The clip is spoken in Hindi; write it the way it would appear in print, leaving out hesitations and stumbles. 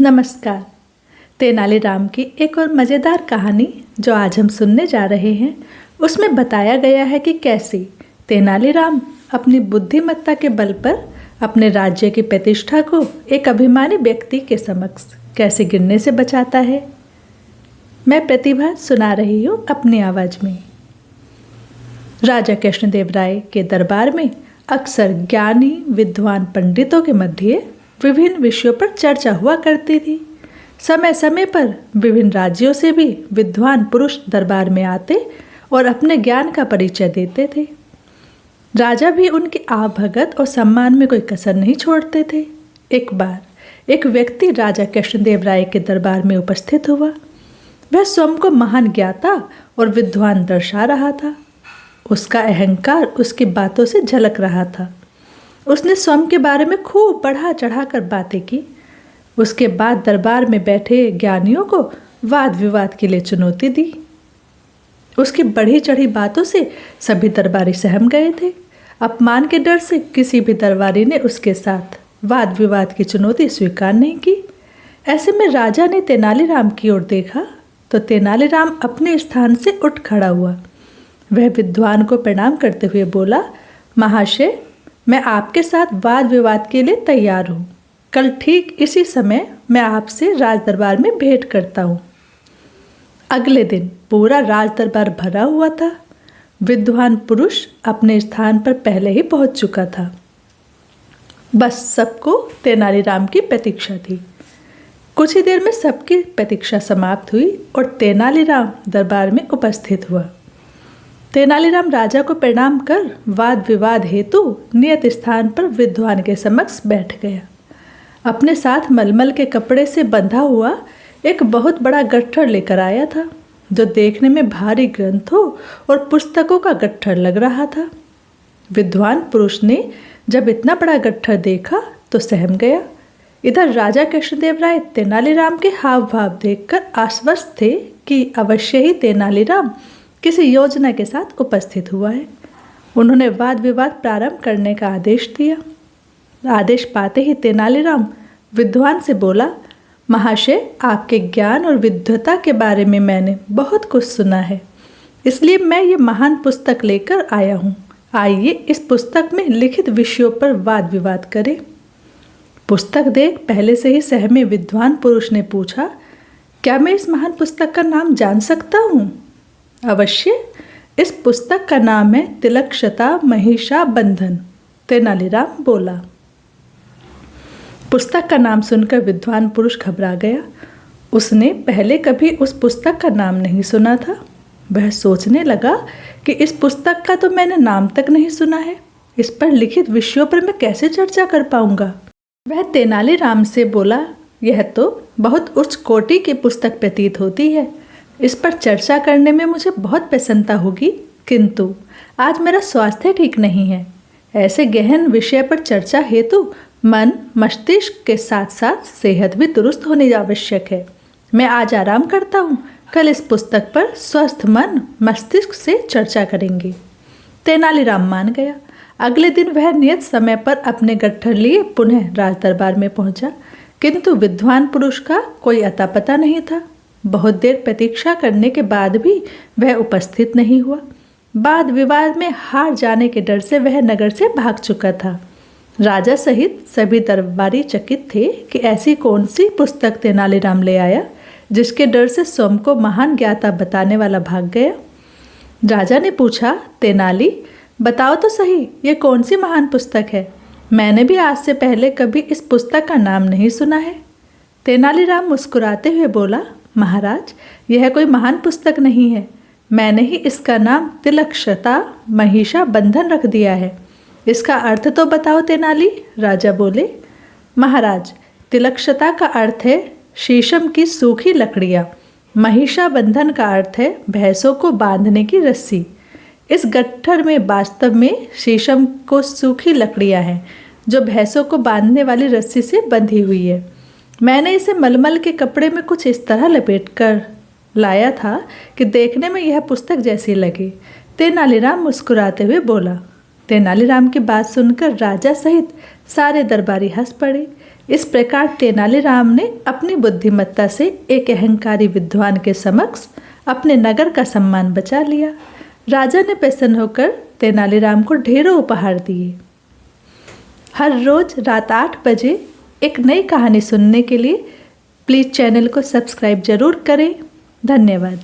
नमस्कार। तेनालीराम की एक और मज़ेदार कहानी जो आज हम सुनने जा रहे हैं उसमें बताया गया है कि कैसे तेनालीराम अपनी बुद्धिमत्ता के बल पर अपने राज्य की प्रतिष्ठा को एक अभिमानी व्यक्ति के समक्ष कैसे गिरने से बचाता है। मैं प्रतिभा सुना रही हूँ अपनी आवाज़ में। राजा कृष्णदेव राय के दरबार में अक्सर ज्ञानी विद्वान पंडितों के मध्य विभिन्न विषयों पर चर्चा हुआ करती थी। समय समय पर विभिन्न राज्यों से भी विद्वान पुरुष दरबार में आते और अपने ज्ञान का परिचय देते थे। राजा भी उनकी आवभगत और सम्मान में कोई कसर नहीं छोड़ते थे। एक बार एक व्यक्ति राजा कृष्णदेव राय के दरबार में उपस्थित हुआ। वह स्वयं को महान ज्ञाता और विद्वान दर्शा रहा था। उसका अहंकार उसकी बातों से झलक रहा था। उसने स्वयं के बारे में खूब बढ़ा चढ़ा कर बातें की। उसके बाद दरबार में बैठे ज्ञानियों को वाद विवाद के लिए चुनौती दी। उसकी बढ़ी चढ़ी बातों से सभी दरबारी सहम गए थे। अपमान के डर से किसी भी दरबारी ने उसके साथ वाद विवाद की चुनौती स्वीकार नहीं की। ऐसे में राजा ने तेनालीराम की ओर देखा तो तेनालीराम अपने स्थान से उठ खड़ा हुआ। वह विद्वान को प्रणाम करते हुए बोला, महाशय, मैं आपके साथ वाद विवाद के लिए तैयार हूँ। कल ठीक इसी समय मैं आपसे राज दरबार में भेंट करता हूँ। अगले दिन पूरा राज दरबार भरा हुआ था। विद्वान पुरुष अपने स्थान पर पहले ही पहुँच चुका था। बस सबको तेनालीराम की प्रतीक्षा थी। कुछ ही देर में सबकी प्रतीक्षा समाप्त हुई और तेनालीराम दरबार में उपस्थित हुआ। तेनालीराम राजा को प्रणाम कर वाद विवाद हेतु नियत स्थान पर विद्वान के समक्ष बैठ गया। अपने साथ मलमल के कपड़े से बंधा हुआ एक बहुत बड़ा गट्ठर लेकर आया था, जो देखने में भारी ग्रंथों और पुस्तकों का गट्ठर लग रहा था। विद्वान पुरुष ने जब इतना बड़ा गट्ठर देखा तो सहम गया। इधर राजा कृष्णदेव राय तेनालीराम के हाव भाव देखकर आश्वस्त थे कि अवश्य ही तेनालीराम किसी योजना के साथ उपस्थित हुआ है। उन्होंने वाद विवाद प्रारंभ करने का आदेश दिया। आदेश पाते ही तेनालीराम विद्वान से बोला, महाशय, आपके ज्ञान और विद्वता के बारे में मैंने बहुत कुछ सुना है, इसलिए मैं ये महान पुस्तक लेकर आया हूँ। आइए इस पुस्तक में लिखित विषयों पर वाद विवाद करें। पुस्तक देख पहले से ही सहमे विद्वान पुरुष ने पूछा, क्या मैं इस महान पुस्तक का नाम जान सकता हूँ? अवश्य। इस पुस्तक का नाम है तिलक्षता महिषा बंधन। तेनालीराम बोला। पुस्तक का नाम सुनकर विद्वान पुरुष घबरा गया। उसने पहले कभी उस पुस्तक का नाम नहीं सुना था। वह सोचने लगा कि इस पुस्तक का तो मैंने नाम तक नहीं सुना है। इस पर लिखित विषयों पर मैं कैसे चर्चा कर पाऊंगा? वह तेनालीराम से बोला, यह तो बहुत उच्च कोटि की पुस्तक प्रतीत होती है। इस पर चर्चा करने में मुझे बहुत प्रसन्नता होगी, किंतु आज मेरा स्वास्थ्य ठीक नहीं है। ऐसे गहन विषय पर चर्चा हेतु मन मस्तिष्क के साथ साथ सेहत भी दुरुस्त होनी आवश्यक है। मैं आज आराम करता हूँ। कल इस पुस्तक पर स्वस्थ मन मस्तिष्क से चर्चा करेंगे। तेनालीराम मान गया। अगले दिन वह नियत समय पर अपने गट्ठर लिए पुनः राज दरबार में पहुंचा, किंतु विद्वान पुरुष का कोई अता पता नहीं था। बहुत देर प्रतीक्षा करने के बाद भी वह उपस्थित नहीं हुआ। वाद विवाद में हार जाने के डर से वह नगर से भाग चुका था। राजा सहित सभी दरबारी चकित थे कि ऐसी कौन सी पुस्तक तेनालीराम ले आया जिसके डर से स्वयं को महान ज्ञाता बताने वाला भाग गया। राजा ने पूछा, तेनाली, बताओ तो सही, ये कौन सी महान पुस्तक है? मैंने भी आज से पहले कभी इस पुस्तक का नाम नहीं सुना है। तेनालीराम मुस्कुराते हुए बोला, महाराज, यह कोई महान पुस्तक नहीं है। मैंने ही इसका नाम तिलक्षता महिषा बंधन रख दिया है। इसका अर्थ तो बताओ तेनाली। राजा बोले, महाराज, तिलक्षता का अर्थ है शीशम की सूखी लकड़ियाँ। महिषा बंधन का अर्थ है भैंसों को बांधने की रस्सी। इस गट्ठर में वास्तव में शीशम को सूखी लकड़ियाँ हैं जो भैंसों को बांधने वाली रस्सी से बंधी हुई है। मैंने इसे मलमल के कपड़े में कुछ इस तरह लपेट कर लाया था कि देखने में यह पुस्तक जैसी लगी। तेनालीराम मुस्कुराते हुए बोला। तेनालीराम की बात सुनकर राजा सहित सारे दरबारी हंस पड़े। इस प्रकार तेनालीराम ने अपनी बुद्धिमत्ता से एक अहंकारी विद्वान के समक्ष अपने नगर का सम्मान बचा लिया। राजा ने प्रसन्न होकर तेनालीराम को ढेरों उपहार दिए। हर रोज रात 8 बजे एक नई कहानी सुनने के लिए प्लीज़ चैनल को सब्सक्राइब जरूर करें। धन्यवाद।